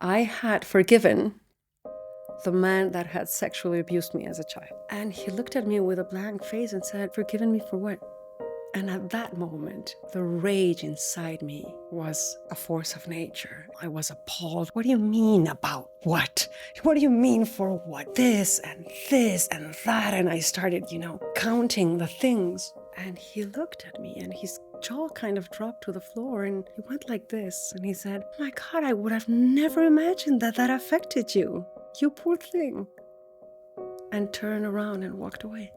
I had forgiven the man that had sexually abused me as a child. And he looked at me with a blank face and said, "Forgiven me for what?" And at that moment, the rage inside me was a force of nature. I was appalled. What do you mean about what? What do you mean for what? This and that. And I started, counting the things. And he looked at me and his jaw kind of dropped to the floor and he went like this. And he said, "Oh my God, I would have never imagined that affected you. You poor thing." And turned around and walked away.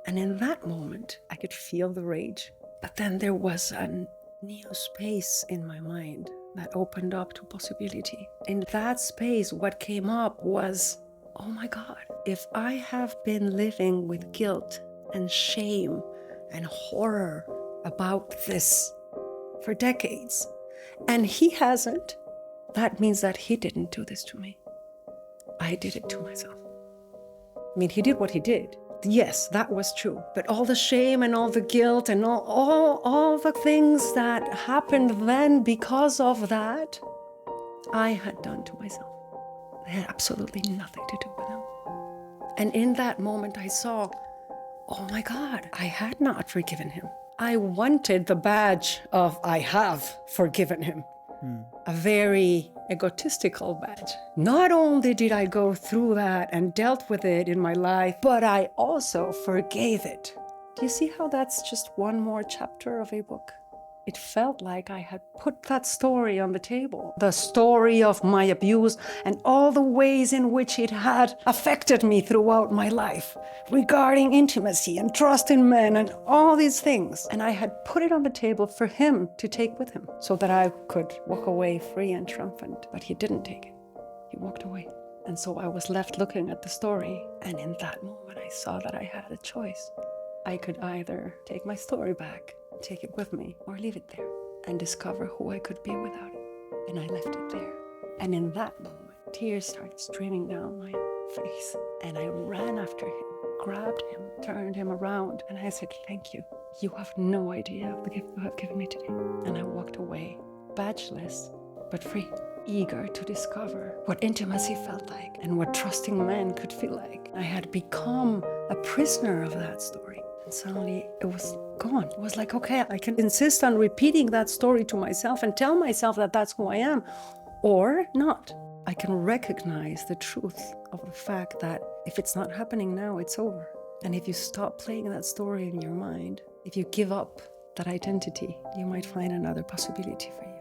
And in that moment, I could feel the rage. But then there was a new space in my mind that opened up to possibility. In that space, what came up was, oh my God, if I have been living with guilt and shame and horror about this for decades, and he hasn't, that means that he didn't do this to me. I did it to myself. I mean, he did what he did. Yes, that was true. But all the shame and all the guilt and all the things that happened then because of that, I had done to myself. It had absolutely nothing to do with him. And in that moment, I saw, oh my God, I had not forgiven him. I wanted the badge of I have forgiven him. A very egotistical badge. Not only did I go through that and dealt with it in my life, but I also forgave it. Do you see how that's just one more chapter of a book? It felt like I had put that story on the table. The story of my abuse and all the ways in which it had affected me throughout my life, regarding intimacy and trust in men and all these things. And I had put it on the table for him to take with him so that I could walk away free and triumphant. But he didn't take it. He walked away. And so I was left looking at the story. And in that moment, I saw that I had a choice. I could either take my story back, take it with me, or leave it there and discover who I could be without it. And I left it there. And in that moment, tears started streaming down my face. And I ran after him, grabbed him, turned him around, and I said, "Thank you. You have no idea of the gift you have given me today." And I walked away, badgeless, but free, eager to discover what intimacy felt like and what trusting men could feel like. I had become a prisoner of that story. And suddenly it was gone. It was like, okay, I can insist on repeating that story to myself and tell myself that that's who I am, or not. I can recognize the truth of the fact that if it's not happening now, it's over. And if you stop playing that story in your mind, if you give up that identity, you might find another possibility for you.